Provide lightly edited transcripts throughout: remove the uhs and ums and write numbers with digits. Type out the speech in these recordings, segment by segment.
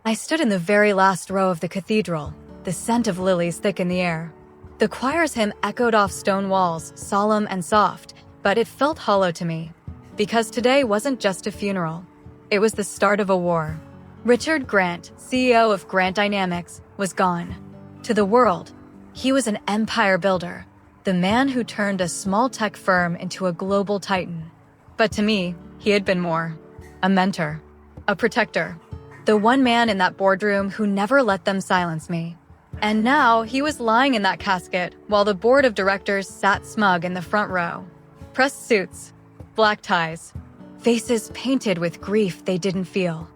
I stood in the very last row of the cathedral, the scent of lilies thick in the air. The choir's hymn echoed off stone walls, solemn and soft, but it felt hollow to me. Because today wasn't just a funeral. It was the start of a war. Richard Grant, CEO of Grant Dynamics, was gone. To the world, he was an empire builder, the man who turned a small tech firm into a global titan. But to me, he had been more. A mentor. A protector. The one man in that boardroom who never let them silence me. And now he was lying in that casket while the board of directors sat smug in the front row. Pressed suits, black ties, faces painted with grief they didn't feel.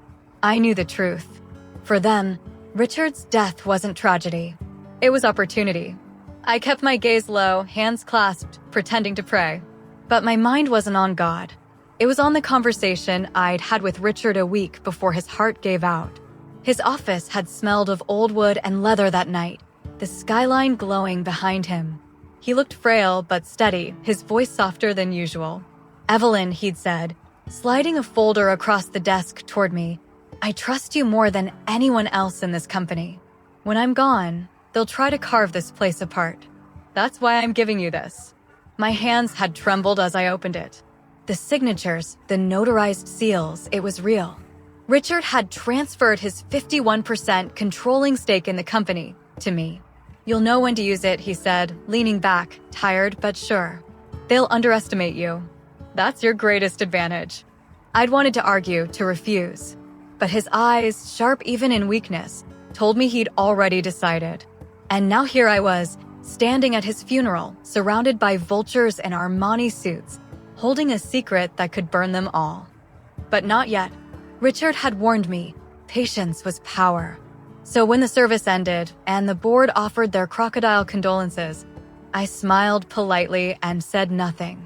I knew the truth. For them, Richard's death wasn't tragedy. It was opportunity. I kept my gaze low, hands clasped, pretending to pray. But my mind wasn't on God. It was on the conversation I'd had with Richard a week before his heart gave out. His office had smelled of old wood and leather that night, the skyline glowing behind him. He looked frail but steady, his voice softer than usual. "Evelyn," he'd said, sliding a folder across the desk toward me, "I trust you more than anyone else in this company. When I'm gone, they'll try to carve this place apart. That's why I'm giving you this." My hands had trembled as I opened it. The signatures, the notarized seals, it was real. Richard had transferred his 51% controlling stake in the company to me. "You'll know when to use it," he said, leaning back, tired but sure. "They'll underestimate you. That's your greatest advantage." I'd wanted to argue, to refuse. But his eyes, sharp even in weakness, told me he'd already decided. And now here I was, standing at his funeral, surrounded by vultures in Armani suits, holding a secret that could burn them all. But not yet. Richard had warned me, patience was power. So when the service ended and the board offered their crocodile condolences, I smiled politely and said nothing.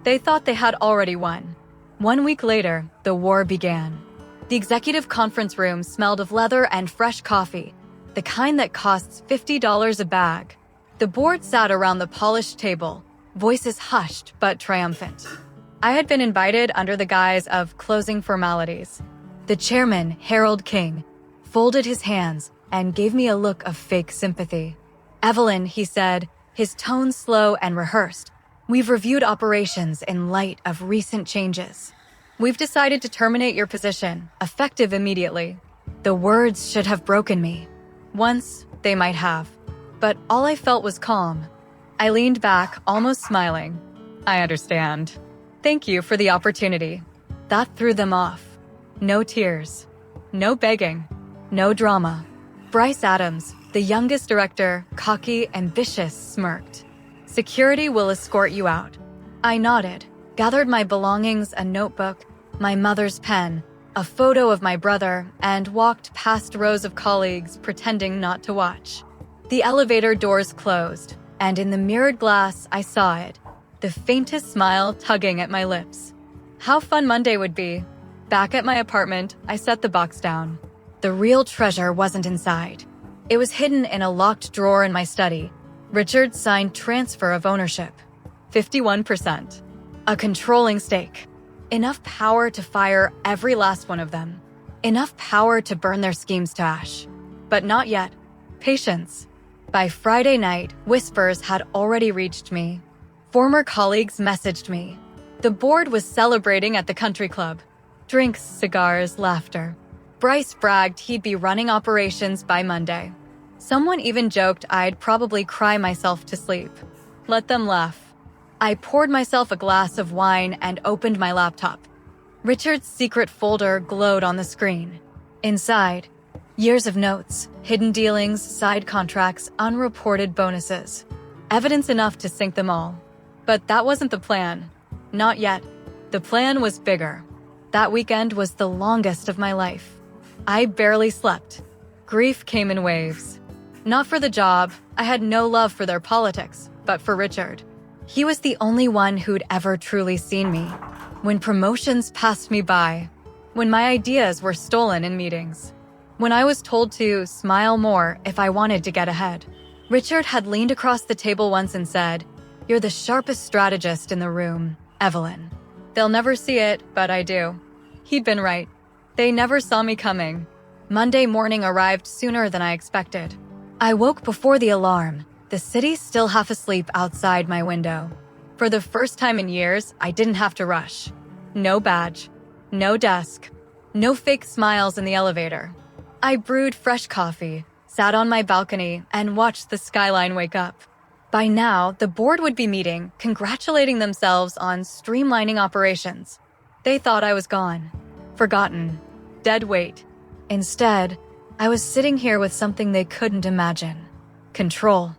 They thought they had already won. 1 week later, the war began. The executive conference room smelled of leather and fresh coffee, the kind that costs $50 a bag. The board sat around the polished table, voices hushed but triumphant. I had been invited under the guise of closing formalities. The chairman, Harold King, folded his hands and gave me a look of fake sympathy. "Evelyn," he said, his tone slow and rehearsed, "we've reviewed operations in light of recent changes. We've decided to terminate your position, effective immediately." The words should have broken me. Once, they might have. But all I felt was calm. I leaned back, almost smiling. "I understand. Thank you for the opportunity." That threw them off. No tears. No begging. No drama. Bryce Adams, the youngest director, cocky, ambitious, smirked. "Security will escort you out." I nodded, gathered my belongings, a notebook, my mother's pen, a photo of my brother, and walked past rows of colleagues pretending not to watch. The elevator doors closed, and in the mirrored glass I saw it, the faintest smile tugging at my lips. How fun Monday would be. Back at my apartment, I set the box down. The real treasure wasn't inside. It was hidden in a locked drawer in my study. Richard's signed transfer of ownership. 51%. A controlling stake. Enough power to fire every last one of them. Enough power to burn their schemes to ash. But not yet. Patience. By Friday night, whispers had already reached me. Former colleagues messaged me. The board was celebrating at the country club. Drinks, cigars, laughter. Bryce bragged he'd be running operations by Monday. Someone even joked I'd probably cry myself to sleep. Let them laugh. I poured myself a glass of wine and opened my laptop. Richard's secret folder glowed on the screen. Inside, years of notes, hidden dealings, side contracts, unreported bonuses. Evidence enough to sink them all. But that wasn't the plan. Not yet. The plan was bigger. That weekend was the longest of my life. I barely slept. Grief came in waves. Not for the job. I had no love for their politics, but for Richard. He was the only one who'd ever truly seen me. When promotions passed me by. When my ideas were stolen in meetings. When I was told to smile more if I wanted to get ahead. Richard had leaned across the table once and said, "You're the sharpest strategist in the room, Evelyn." They'll never see it, but I do. He'd been right. They never saw me coming. Monday morning arrived sooner than I expected. I woke before the alarm, the city still half asleep outside my window. For the first time in years, I didn't have to rush. No badge, no desk, no fake smiles in the elevator. I brewed fresh coffee, sat on my balcony, and watched the skyline wake up. By now, the board would be meeting, congratulating themselves on streamlining operations. They thought I was gone, forgotten, dead weight. Instead, I was sitting here with something they couldn't imagine. Control.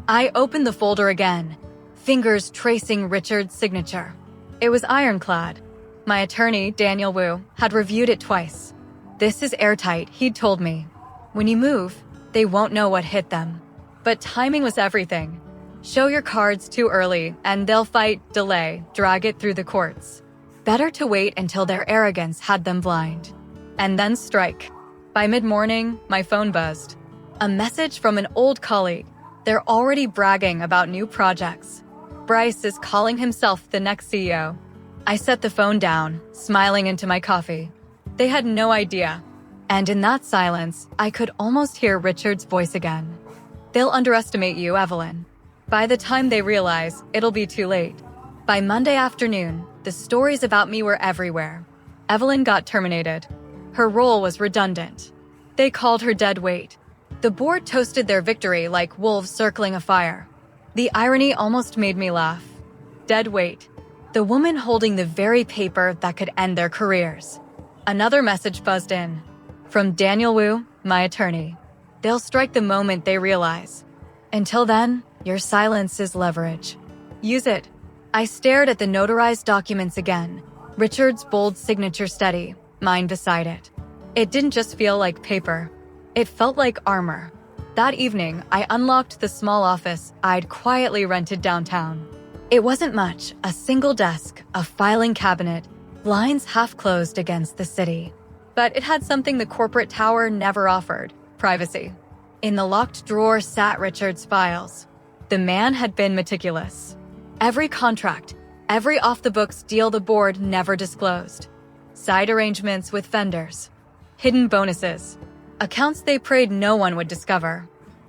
I opened the folder again, fingers tracing Richard's signature. It was ironclad. My attorney, Daniel Wu, had reviewed it twice. This is airtight, he'd told me. When you move, they won't know what hit them. But timing was everything. Show your cards too early, and they'll fight, delay, drag it through the courts. Better to wait until their arrogance had them blind. And then strike. By mid-morning, my phone buzzed. A message from an old colleague. They're already bragging about new projects. Bryce is calling himself the next CEO. I set the phone down, smiling into my coffee. They had no idea. And in that silence, I could almost hear Richard's voice again. They'll underestimate you, Evelyn. By the time they realize, it'll be too late. By Monday afternoon, the stories about me were everywhere. Evelyn got terminated. Her role was redundant. They called her dead weight. The board toasted their victory like wolves circling a fire. The irony almost made me laugh. Dead weight. The woman holding the very paper that could end their careers. Another message buzzed in. From Daniel Wu, my attorney. They'll strike the moment they realize. Until then, your silence is leverage. Use it. I stared at the notarized documents again. Richard's bold signature steady, mine beside it. It didn't just feel like paper. It felt like armor. That evening, I unlocked the small office I'd quietly rented downtown. It wasn't much, a single desk, a filing cabinet, blinds half closed against the city. But it had something the corporate tower never offered, privacy. In the locked drawer sat Richard's files. The man had been meticulous. Every contract, every off-the-books deal the board never disclosed. Side arrangements with vendors. Hidden bonuses. Accounts they prayed no one would discover.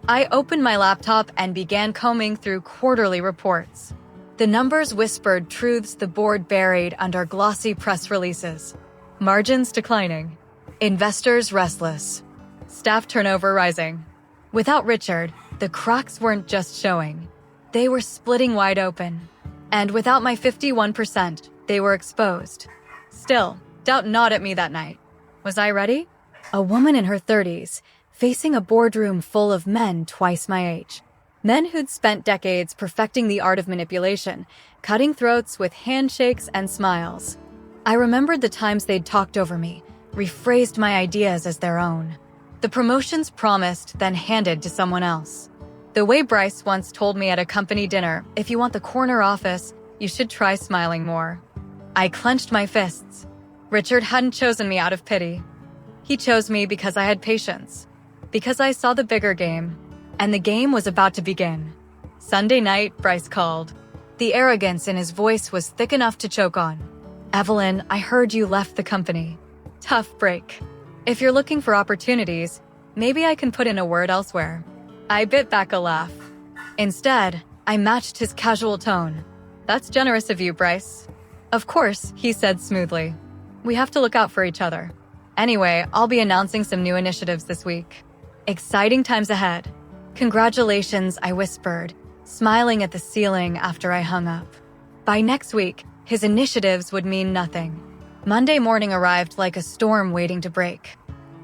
I opened my laptop and began combing through quarterly reports. The numbers whispered truths the board buried under glossy press releases. Margins declining. Investors restless. Staff turnover rising. Without Richard, the cracks weren't just showing. They were splitting wide open. And without my 51%, they were exposed. Still, doubt not at me that night. Was I ready? A woman in her 30s, facing a boardroom full of men twice my age. Men who'd spent decades perfecting the art of manipulation, cutting throats with handshakes and smiles. I remembered the times they'd talked over me, rephrased my ideas as their own. The promotions promised, then handed to someone else. The way Bryce once told me at a company dinner, if you want the corner office, you should try smiling more. I clenched my fists. Richard hadn't chosen me out of pity. He chose me because I had patience, because I saw the bigger game, and the game was about to begin. Sunday night, Bryce called. The arrogance in his voice was thick enough to choke on. Evelyn, I heard you left the company. Tough break. If you're looking for opportunities, maybe I can put in a word elsewhere. I bit back a laugh. Instead, I matched his casual tone. That's generous of you, Bryce. Of course, he said smoothly. We have to look out for each other. Anyway, I'll be announcing some new initiatives this week. Exciting times ahead. Congratulations, I whispered, smiling at the ceiling after I hung up. By next week, his initiatives would mean nothing. Monday morning arrived like a storm waiting to break.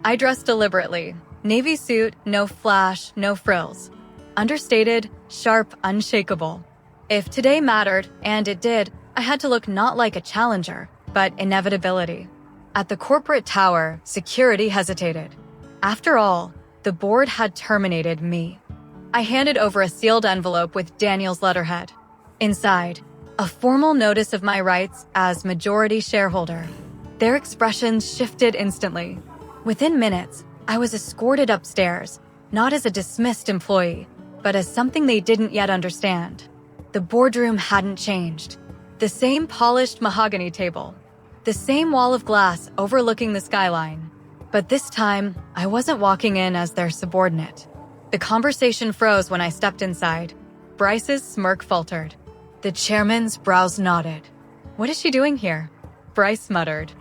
I dressed deliberately. Navy suit, no flash, no frills. Understated, sharp, unshakable. If today mattered, and it did, I had to look not like a challenger, but inevitability. At the corporate tower, security hesitated. After all, the board had terminated me. I handed over a sealed envelope with Daniel's letterhead. Inside, a formal notice of my rights as majority shareholder. Their expressions shifted instantly. Within minutes, I was escorted upstairs, not as a dismissed employee, but as something they didn't yet understand. The boardroom hadn't changed. The same polished mahogany table. The same wall of glass overlooking the skyline. But this time, I wasn't walking in as their subordinate. The conversation froze when I stepped inside. Bryce's smirk faltered. The chairman's brows nodded. "What is she doing here?" Bryce muttered.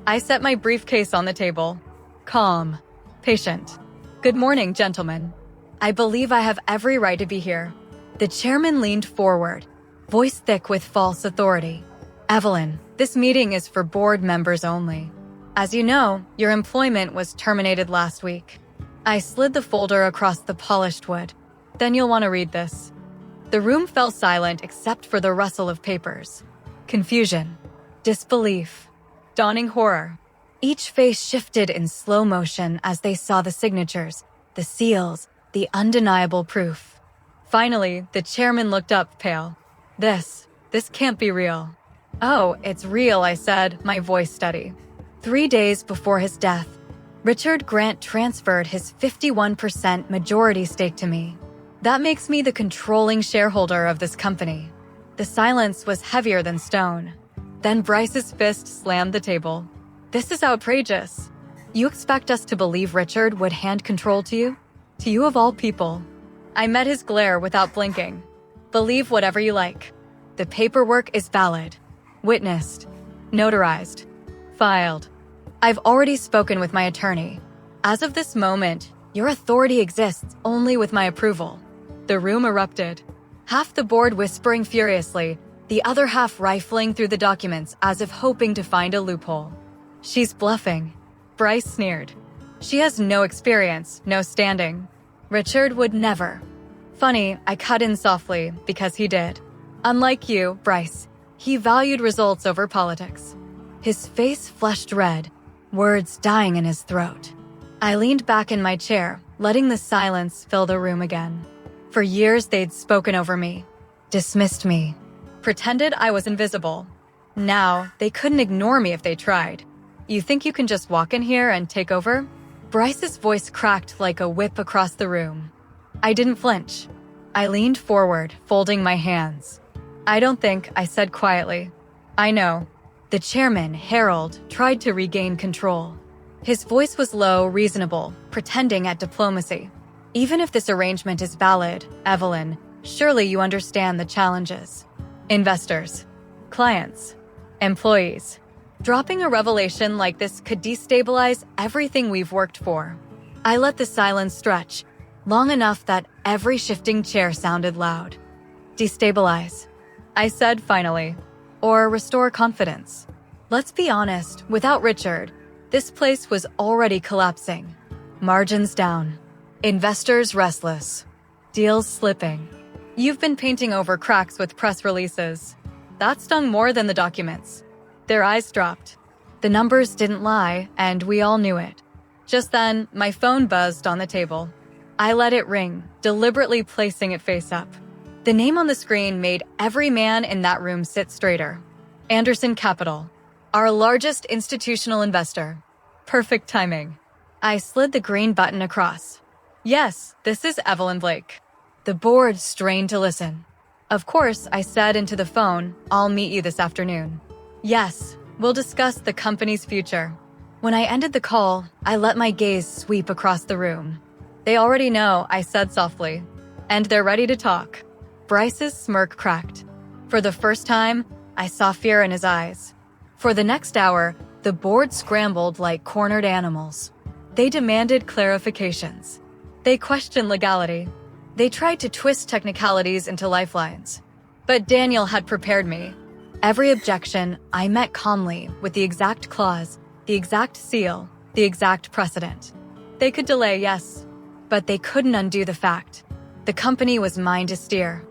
I set my briefcase on the table. Calm. Patient. "Good morning, gentlemen. I believe I have every right to be here." The chairman leaned forward, voice thick with false authority. "Evelyn, this meeting is for board members only. As you know, your employment was terminated last week." I slid the folder across the polished wood. "Then you'll want to read this." The room fell silent except for the rustle of papers. Confusion. Disbelief. Dawning horror. Each face shifted in slow motion as they saw the signatures, the seals, the undeniable proof. Finally, the chairman looked up, pale. This can't be real." "Oh, it's real," I said, my voice steady. 3 days before his death, Richard Grant transferred his 51% majority stake to me. That makes me the controlling shareholder of this company. The silence was heavier than stone. Then Bryce's fist slammed the table. "This is outrageous. You expect us to believe Richard would hand control to you? To you of all people?" I met his glare without blinking. "Believe whatever you like. The paperwork is valid. Witnessed. Notarized. Filed. I've already spoken with my attorney. As of this moment, your authority exists only with my approval." The room erupted. Half the board whispering furiously, the other half rifling through the documents as if hoping to find a loophole. "She's bluffing," Bryce sneered. "She has no experience, no standing. Richard would never." Funny, I cut in softly because he did. Unlike you, Bryce, he valued results over politics. His face flushed red, words dying in his throat. I leaned back in my chair, letting the silence fill the room again. For years they'd spoken over me, dismissed me, pretended I was invisible. Now, they couldn't ignore me if they tried. "You think you can just walk in here and take over?" Bryce's voice cracked like a whip across the room. I didn't flinch. I leaned forward, folding my hands. "I don't think," I said quietly. "I know." The chairman, Harold, tried to regain control. His voice was low, reasonable, pretending at diplomacy. "Even if this arrangement is valid, Evelyn, surely you understand the challenges. Investors, clients, employees. Dropping a revelation like this could destabilize everything we've worked for." I let the silence stretch, long enough that every shifting chair sounded loud. "Destabilize," I said finally, "or restore confidence. Let's be honest, without Richard, this place was already collapsing. Margins down. Investors restless. Deals slipping. You've been painting over cracks with press releases. That stung more than the documents." Their eyes dropped. The numbers didn't lie, and we all knew it. Just then, my phone buzzed on the table. I let it ring, deliberately placing it face up. The name on the screen made every man in that room sit straighter. Anderson Capital, our largest institutional investor. Perfect timing. I slid the green button across. "Yes, this is Evelyn Blake." The board strained to listen. "Of course," I said into the phone, "I'll meet you this afternoon." "Yes, we'll discuss the company's future." When I ended the call, I let my gaze sweep across the room. "They already know," I said softly, "and they're ready to talk." Bryce's smirk cracked. For the first time, I saw fear in his eyes. For the next hour, the board scrambled like cornered animals. They demanded clarifications. They questioned legality. They tried to twist technicalities into lifelines. But Daniel had prepared me. Every objection I met calmly with the exact clause, the exact seal, the exact precedent. They could delay, yes, but they couldn't undo the fact. The company was mine to steer.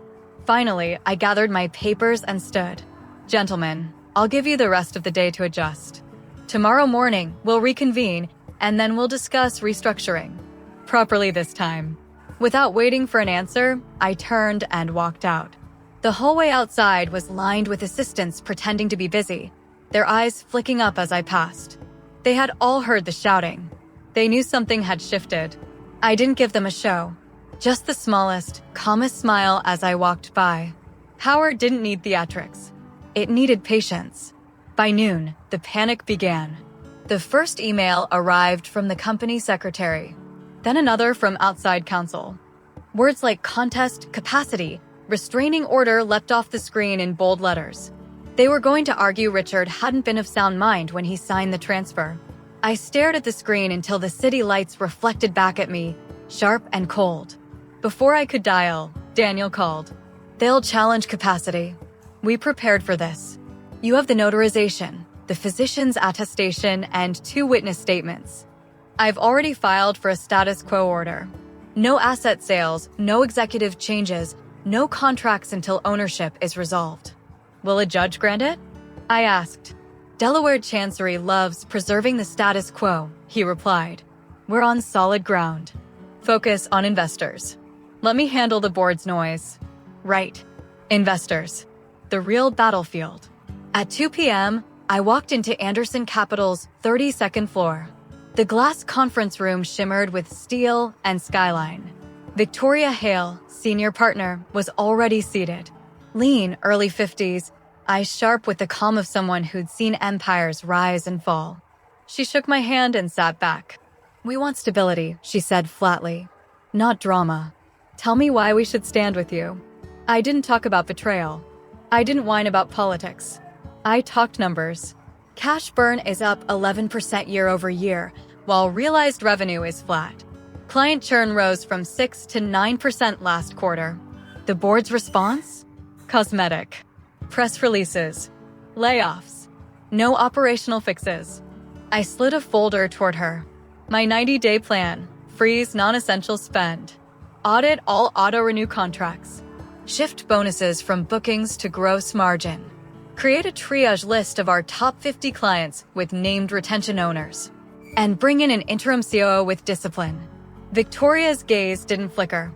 Finally, I gathered my papers and stood. "Gentlemen, I'll give you the rest of the day to adjust. Tomorrow morning, we'll reconvene, and then we'll discuss restructuring. Properly this time." Without waiting for an answer, I turned and walked out. The hallway outside was lined with assistants pretending to be busy, their eyes flicking up as I passed. They had all heard the shouting. They knew something had shifted. I didn't give them a show, just the smallest, calmest smile as I walked by. Power didn't need theatrics. It needed patience. By noon, the panic began. The first email arrived from the company secretary, then another from outside counsel. Words like contest, capacity, restraining order leapt off the screen in bold letters. They were going to argue Richard hadn't been of sound mind when he signed the transfer. I stared at the screen until the city lights reflected back at me, sharp and cold. Before I could dial, Daniel called. They'll challenge capacity. We prepared for this. You have the notarization, the physician's attestation, and 2 witness statements. I've already filed for a status quo order. No asset sales, no executive changes, no contracts until ownership is resolved. Will a judge grant it? I asked. Delaware Chancery loves preserving the status quo, he replied. We're on solid ground. Focus on investors. Let me handle the board's noise. Right. Investors. The real battlefield. At 2 p.m., I walked into Anderson Capital's 32nd floor. The glass conference room shimmered with steel and skyline. Victoria Hale, senior partner, was already seated. Lean, early 50s, eyes sharp with the calm of someone who'd seen empires rise and fall. She shook my hand and sat back. We want stability, she said flatly. Not drama. Tell me why we should stand with you. I didn't talk about betrayal. I didn't whine about politics. I talked numbers. Cash burn is up 11% year over year, while realized revenue is flat. Client churn rose from 6 to 9% last quarter. The board's response? Cosmetic. Press releases. Layoffs. No operational fixes. I slid a folder toward her. My 90-day plan. Freeze non-essential spend. Audit all auto-renew contracts. Shift bonuses from bookings to gross margin. Create a triage list of our top 50 clients with named retention owners. And bring in an interim COO with discipline. Victoria's gaze didn't flicker.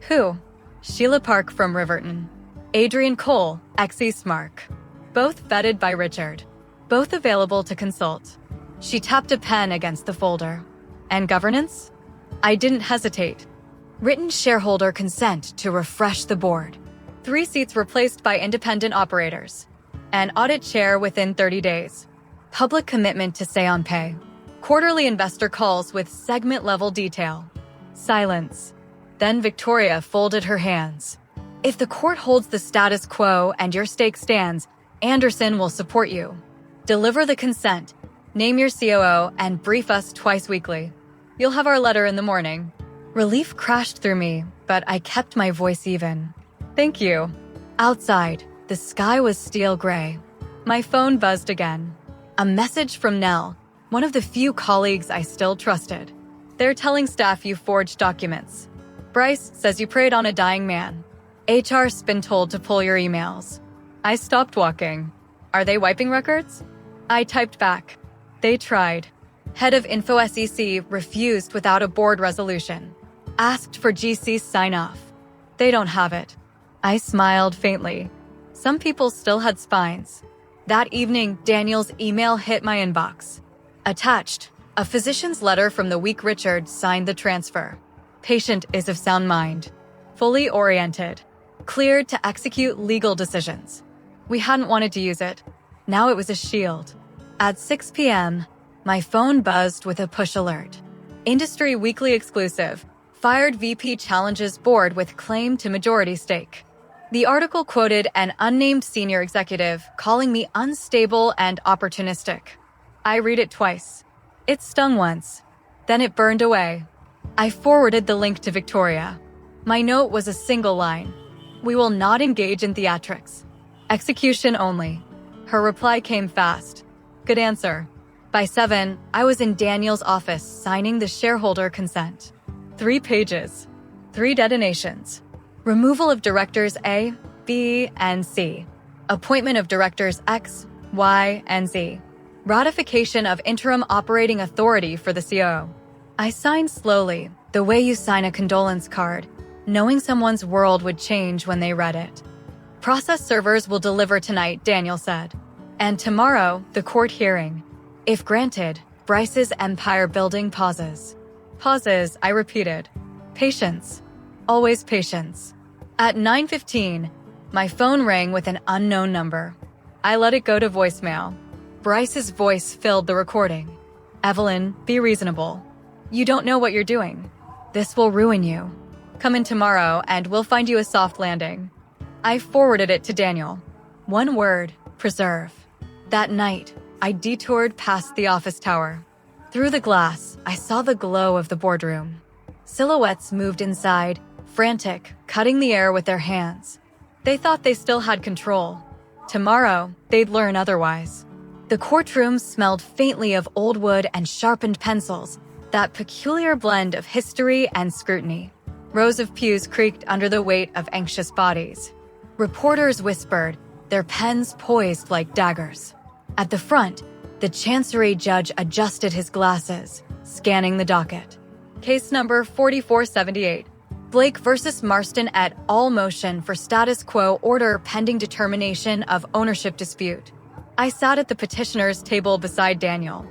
Who? Sheila Park from Riverton. Adrian Cole, ex-Eastmark. Both vetted by Richard. Both available to consult. She tapped a pen against the folder. And governance? I didn't hesitate. Written shareholder consent to refresh the board. 3 seats replaced by independent operators. An audit chair within 30 days. Public commitment to say on pay. Quarterly investor calls with segment-level detail. Silence. Then Victoria folded her hands. If the court holds the status quo and your stake stands, Anderson will support you. Deliver the consent, name your COO, and brief us twice weekly. You'll have our letter in the morning. Relief crashed through me, but I kept my voice even. Thank you. Outside, the sky was steel gray. My phone buzzed again. A message from Nell, one of the few colleagues I still trusted. They're telling staff you forged documents. Bryce says you preyed on a dying man. HR's been told to pull your emails. I stopped walking. Are they wiping records? I typed back. They tried. Head of Info SEC refused without a board resolution. Asked for GC's sign-off. They don't have it. I smiled faintly. Some people still had spines. That evening, Daniel's email hit my inbox. Attached, a physician's letter from the week Richard signed the transfer. Patient is of sound mind. Fully oriented. Cleared to execute legal decisions. We hadn't wanted to use it. Now it was a shield. At 6 p.m., my phone buzzed with a push alert. Industry Weekly exclusive. Fired VP challenges board with claim to majority stake. The article quoted an unnamed senior executive calling me unstable and opportunistic. I read it twice. It stung once. Then it burned away. I forwarded the link to Victoria. My note was a single line. We will not engage in theatrics. Execution only. Her reply came fast. Good answer. By 7, I was in Daniel's office signing the shareholder consent. 3 pages. 3 detonations. Removal of directors A, B, and C. Appointment of directors X, Y, and Z. Ratification of interim operating authority for the COO. I signed slowly, the way you sign a condolence card, knowing someone's world would change when they read it. Process servers will deliver tonight, Daniel said. And tomorrow, the court hearing. If granted, Bryce's empire building pauses. Pauses, I repeated. Patience. Always patience. At 9:15, my phone rang with an unknown number. I let it go to voicemail. Bryce's voice filled the recording. Evelyn, be reasonable. You don't know what you're doing. This will ruin you. Come in tomorrow and we'll find you a soft landing. I forwarded it to Daniel. One word, preserve. That night, I detoured past the office tower. Through the glass, I saw the glow of the boardroom. Silhouettes moved inside, frantic, cutting the air with their hands. They thought they still had control. Tomorrow, they'd learn otherwise. The courtroom smelled faintly of old wood and sharpened pencils, that peculiar blend of history and scrutiny. Rows of pews creaked under the weight of anxious bodies. Reporters whispered, their pens poised like daggers. At the front, the Chancery judge adjusted his glasses, scanning the docket. Case number 4478. Blake versus Marston et al. Motion for status quo order pending determination of ownership dispute. I sat at the petitioner's table beside Daniel.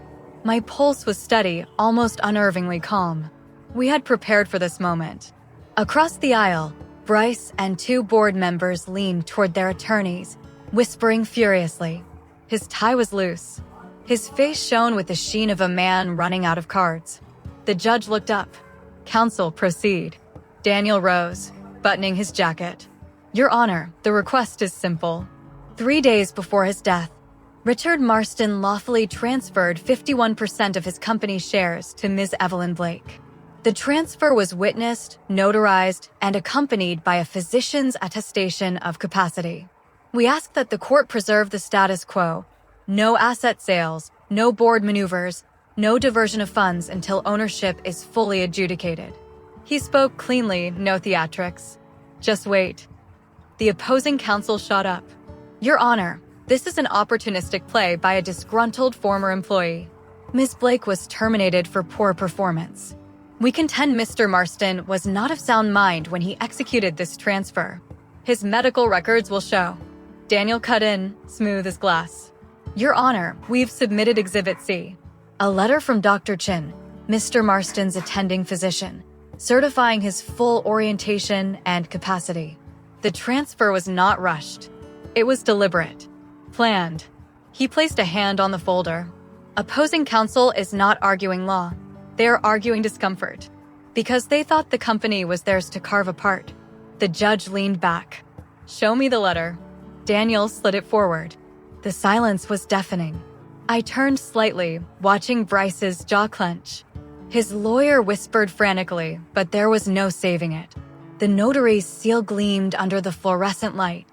My pulse was steady, almost unnervingly calm. We had prepared for this moment. Across the aisle, Bryce and two board members leaned toward their attorneys, whispering furiously. His tie was loose. His face shone with the sheen of a man running out of cards. The judge looked up. Counsel, proceed. Daniel rose, buttoning his jacket. Your Honor, the request is simple. 3 days before his death, Richard Marston lawfully transferred 51% of his company's shares to Ms. Evelyn Blake. The transfer was witnessed, notarized, and accompanied by a physician's attestation of capacity. We ask that the court preserve the status quo. No asset sales, no board maneuvers, no diversion of funds until ownership is fully adjudicated. He spoke cleanly, no theatrics. Just wait. The opposing counsel shot up. Your Honor, this is an opportunistic play by a disgruntled former employee. Ms. Blake was terminated for poor performance. We contend Mr. Marston was not of sound mind when he executed this transfer. His medical records will show. Daniel cut in, smooth as glass. Your Honor, we've submitted Exhibit C, a letter from Dr. Chin, Mr. Marston's attending physician, certifying his full orientation and capacity. The transfer was not rushed. It was deliberate, planned. He placed a hand on the folder. Opposing counsel is not arguing law. They are arguing discomfort. Because they thought the company was theirs to carve apart. The judge leaned back. Show me the letter. Daniel slid it forward. The silence was deafening. I turned slightly, watching Bryce's jaw clench. His lawyer whispered frantically, but there was no saving it. The notary's seal gleamed under the fluorescent light.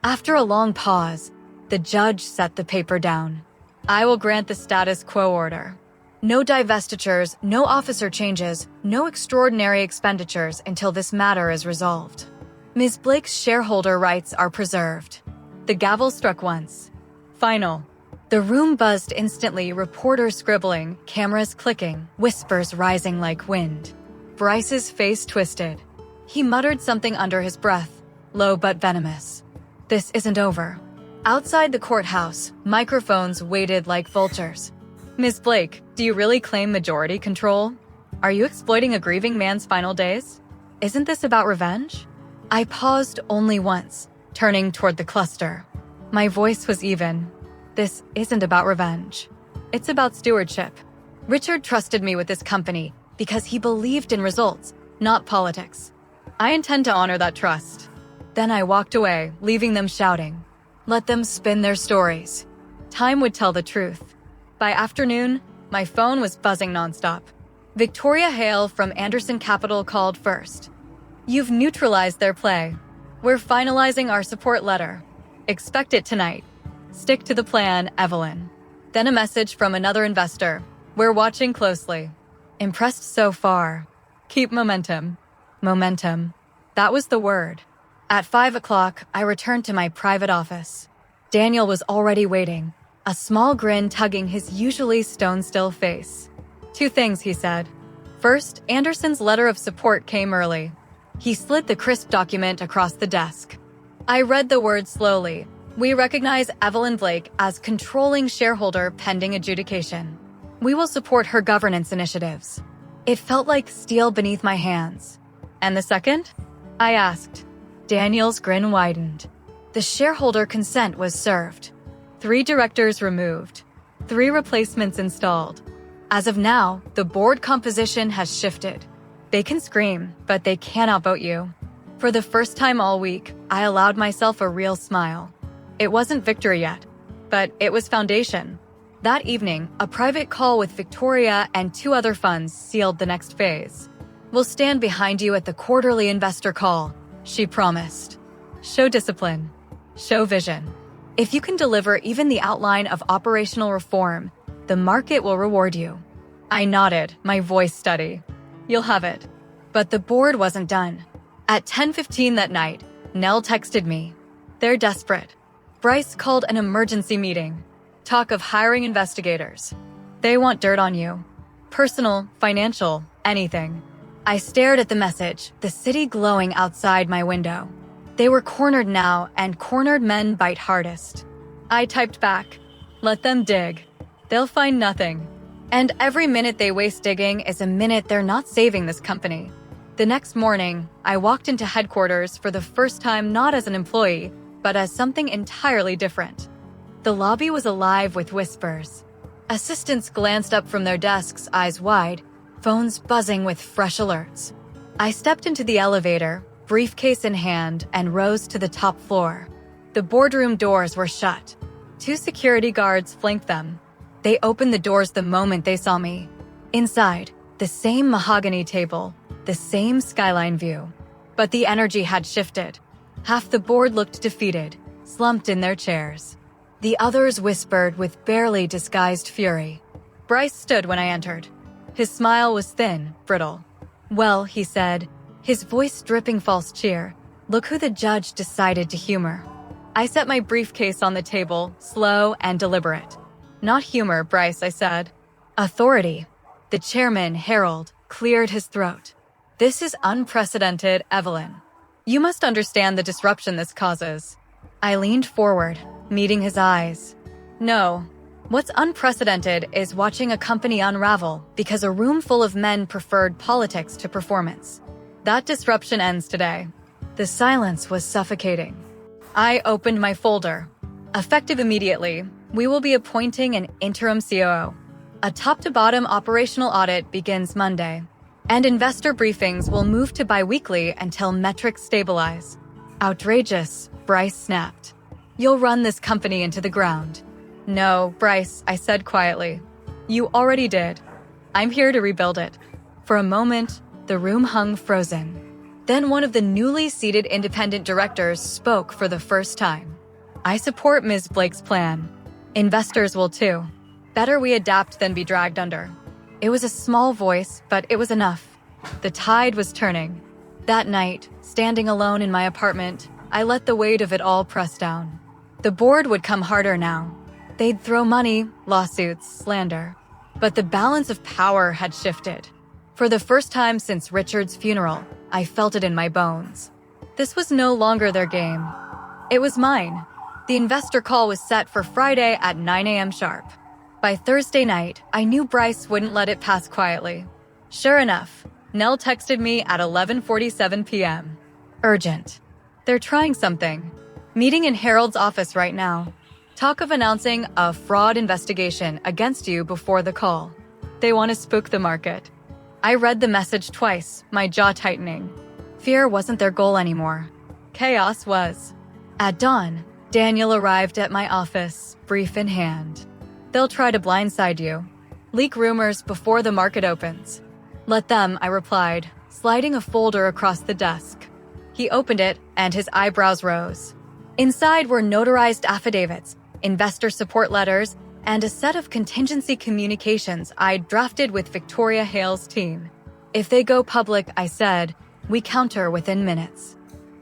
After a long pause, the judge set the paper down. I will grant the status quo order. No divestitures, no officer changes, no extraordinary expenditures until this matter is resolved. Ms. Blake's shareholder rights are preserved. The gavel struck once. Final. The room buzzed instantly, reporters scribbling, cameras clicking, whispers rising like wind. Bryce's face twisted. He muttered something under his breath, low but venomous. This isn't over. Outside the courthouse, microphones waited like vultures. Ms. Blake, do you really claim majority control? Are you exploiting a grieving man's final days? Isn't this about revenge? I paused only once, turning toward the cluster. My voice was even. This isn't about revenge. It's about stewardship. Richard trusted me with this company because he believed in results, not politics. I intend to honor that trust. Then I walked away, leaving them shouting. Let them spin their stories. Time would tell the truth. By afternoon, my phone was buzzing nonstop. Victoria Hale from Anderson Capital called first. You've neutralized their play. We're finalizing our support letter. Expect it tonight. Stick to the plan, Evelyn. Then a message from another investor. We're watching closely. Impressed so far. Keep momentum. Momentum. That was the word. At 5 o'clock, I returned to my private office. Daniel was already waiting, a small grin tugging his usually stone-still face. 2 things, he said. First, Anderson's letter of support came early. He slid the crisp document across the desk. I read the words slowly. We recognize Evelyn Blake as controlling shareholder pending adjudication. We will support her governance initiatives. It felt like steel beneath my hands. And the second? I asked. Daniel's grin widened. The shareholder consent was served. 3 directors removed. 3 replacements installed. As of now, the board composition has shifted. They can scream, but they can't outvote you. For the first time all week, I allowed myself a real smile. It wasn't victory yet, but it was foundation. That evening, a private call with Victoria and 2 other funds sealed the next phase. "We'll stand behind you at the quarterly investor call," she promised. "Show discipline. Show vision. If you can deliver even the outline of operational reform, the market will reward you." I nodded, my voice steady. "You'll have it." But the board wasn't done. At 10:15 that night, Nell texted me. "They're desperate. Bryce called an emergency meeting. Talk of hiring investigators. They want dirt on you. Personal, financial, anything." I stared at the message, the city glowing outside my window. They were cornered now, and cornered men bite hardest. I typed back, "Let them dig. They'll find nothing. And every minute they waste digging is a minute they're not saving this company." The next morning, I walked into headquarters for the first time not as an employee, but as something entirely different. The lobby was alive with whispers. Assistants glanced up from their desks, eyes wide, phones buzzing with fresh alerts. I stepped into the elevator, briefcase in hand, and rose to the top floor. The boardroom doors were shut. 2 security guards flanked them. They opened the doors the moment they saw me. Inside, the same mahogany table, the same skyline view. But the energy had shifted. Half the board looked defeated, slumped in their chairs. The others whispered with barely disguised fury. Bryce stood when I entered. His smile was thin, brittle. "Well," he said, his voice dripping false cheer, "look who the judge decided to humor." I set my briefcase on the table, slow and deliberate. "Not humor, Bryce," I said. "Authority." The chairman, Harold, cleared his throat. "This is unprecedented, Evelyn. You must understand the disruption this causes." I leaned forward, meeting his eyes. "No. What's unprecedented is watching a company unravel because a room full of men preferred politics to performance. That disruption ends today." The silence was suffocating. I opened my folder. "Effective immediately, we will be appointing an interim COO. A top-to-bottom operational audit begins Monday, and investor briefings will move to bi-weekly until metrics stabilize." "Outrageous," Bryce snapped. "You'll run this company into the ground." "No, Bryce," I said quietly. "You already did. I'm here to rebuild it." For a moment, the room hung frozen. Then one of the newly seated independent directors spoke for the first time. "I support Ms. Blake's plan. Investors will too. Better we adapt than be dragged under." It was a small voice, but it was enough. The tide was turning. That night, standing alone in my apartment, I let the weight of it all press down. The board would come harder now. They'd throw money, lawsuits, slander. But the balance of power had shifted. For the first time since Richard's funeral, I felt it in my bones. This was no longer their game. It was mine. The investor call was set for Friday at 9 a.m. sharp. By Thursday night, I knew Bryce wouldn't let it pass quietly. Sure enough, Nell texted me at 11:47 p.m. "Urgent. They're trying something. Meeting in Harold's office right now. Talk of announcing a fraud investigation against you before the call. They want to spook the market." I read the message twice, my jaw tightening. Fear wasn't their goal anymore. Chaos was. At dawn, Daniel arrived at my office, brief in hand. "They'll try to blindside you. Leak rumors before the market opens." "Let them," I replied, sliding a folder across the desk. He opened it, and his eyebrows rose. Inside were notarized affidavits, investor support letters, and a set of contingency communications I'd drafted with Victoria Hale's team. "If they go public," I said, "we counter within minutes.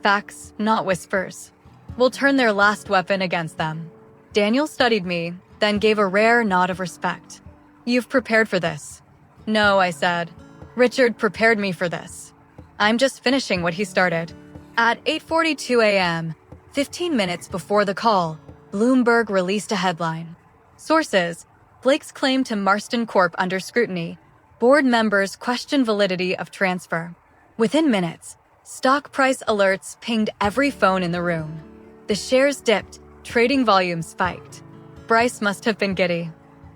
Facts, not whispers. We'll turn their last weapon against them." Daniel studied me, then gave a rare nod of respect. "You've prepared for this." "No," I said. "Richard prepared me for this. I'm just finishing what he started." At 8:42 a.m., 15 minutes before the call, Bloomberg released a headline. Sources: Blake's claim to Marston Corp under scrutiny. Board members question validity of transfer. Within minutes, stock price alerts pinged every phone in the room. The shares dipped, trading volume spiked. Bryce must have been giddy.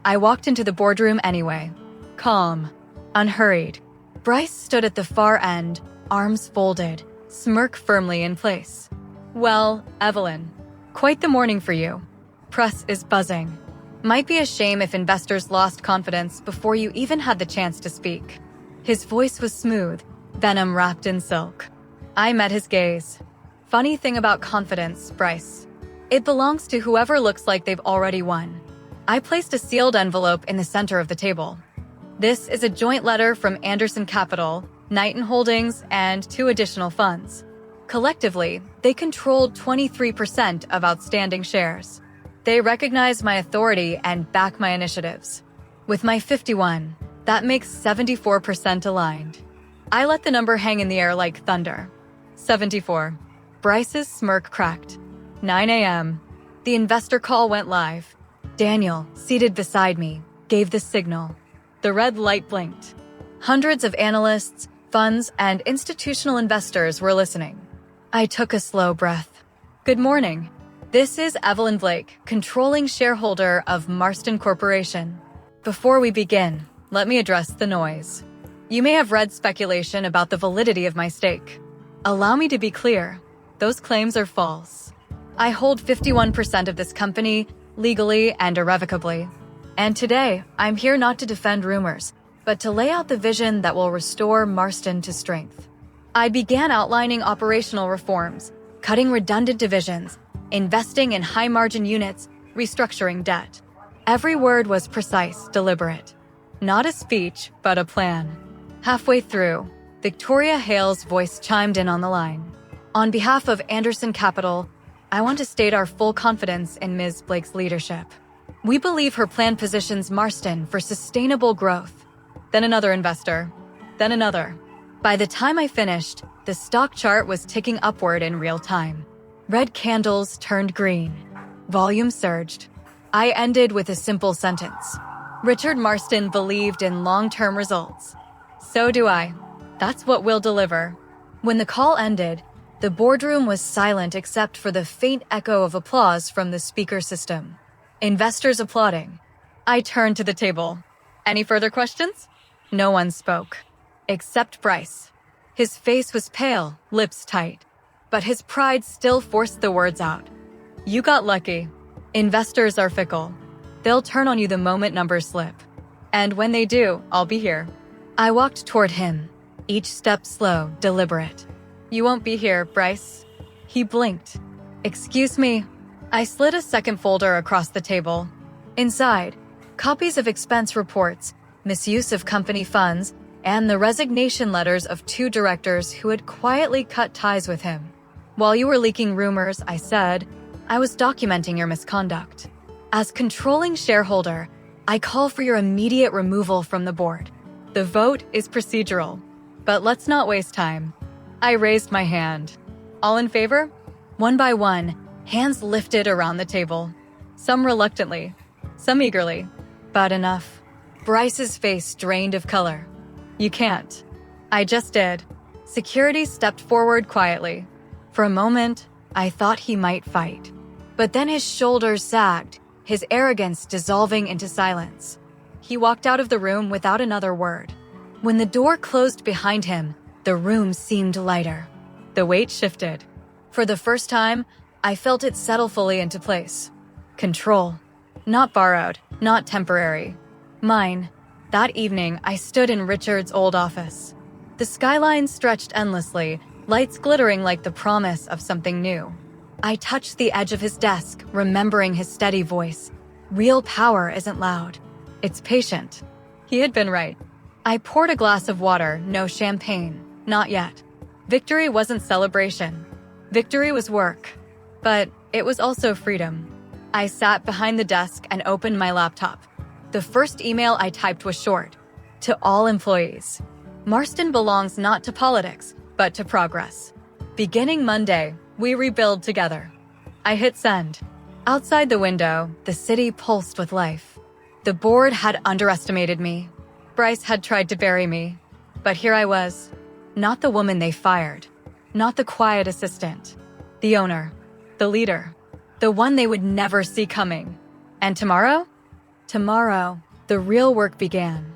I walked into the boardroom anyway. calm, unhurried. Bryce stood at the far end, arms folded, smirk firmly in place. Well, Evelyn, quite the morning for you. Press is buzzing. Might be a shame if investors lost confidence before you even had the chance to speak. His voice was smooth, venom wrapped in silk. I met his gaze. Funny thing about confidence, Bryce. It belongs to whoever looks like they've already won. I placed a sealed envelope in the center of the table. This is a joint letter from Anderson Capital, Knighton Holdings, and 2 additional funds. Collectively, they controlled 23% of outstanding shares. They recognize my authority and back my initiatives. With my 51, that makes 74% aligned. I let the number hang in the air like thunder. 74. Bryce's smirk cracked. 9 a.m. The investor call went live. Daniel, seated beside me, gave the signal. The red light blinked. Hundreds of analysts, funds, and institutional investors were listening. I took a slow breath. Good morning. This is Evelyn Blake, controlling shareholder of Marston Corporation. Before we begin, let me address the noise. You may have read speculation about the validity of my stake. Allow me to be clear. Those claims are false. I hold 51% of this company, legally and irrevocably. And today, I'm here not to defend rumors, but to lay out the vision that will restore Marston to strength. I began outlining operational reforms, cutting redundant divisions, investing in high-margin units, restructuring debt. Every word was precise, deliberate. Not a speech, but a plan. Halfway through, Victoria Hale's voice chimed in on the line. On behalf of Anderson Capital, I want to state our full confidence in Ms. Blake's leadership. We believe her plan positions Marston for sustainable growth. Then another investor. Then another. By the time I finished, the stock chart was ticking upward in real time. Red candles turned green. Volume surged. I ended with a simple sentence. Richard Marston believed in long-term results. So do I. That's what we'll deliver. When the call ended, the boardroom was silent except for the faint echo of applause from the speaker system. Investors applauding. I turned to the table. Any further questions? No one spoke. Except Bryce. His face was pale, lips tight. But his pride still forced the words out. You got lucky. Investors are fickle. They'll turn on you the moment numbers slip. And when they do, I'll be here. I walked toward him, each step slow, deliberate. You won't be here, Bryce. He blinked. Excuse me. I slid a second folder across the table. Inside, copies of expense reports, misuse of company funds, and the resignation letters of 2 directors who had quietly cut ties with him. While you were leaking rumors, I said, I was documenting your misconduct. As controlling shareholder, I call for your immediate removal from the board. The vote is procedural, but let's not waste time. I raised my hand. All in favor? One by one, hands lifted around the table. Some reluctantly, some eagerly, but enough. Bryce's face drained of color. You can't. I just did. Security stepped forward quietly. For a moment, I thought he might fight. But then his shoulders sagged, his arrogance dissolving into silence. He walked out of the room without another word. When the door closed behind him, the room seemed lighter. The weight shifted. For the first time, I felt it settle fully into place. Control. Not borrowed, not temporary. Mine. That evening, I stood in Richard's old office. The skyline stretched endlessly, lights glittering like the promise of something new. I touched the edge of his desk, remembering his steady voice. Real power isn't loud. It's patient. He had been right. I poured a glass of water, no champagne. Not yet. Victory wasn't celebration. Victory was work. But it was also freedom. I sat behind the desk and opened my laptop. The first email I typed was short. To all employees. Marston belongs not to politics, but to progress. Beginning Monday, we rebuild together. I hit send. Outside the window, the city pulsed with life. The board had underestimated me. Bryce had tried to bury me. But here I was. Not the woman they fired. Not the quiet assistant. The owner. The leader. The one they would never see coming. And tomorrow? Tomorrow, the real work began.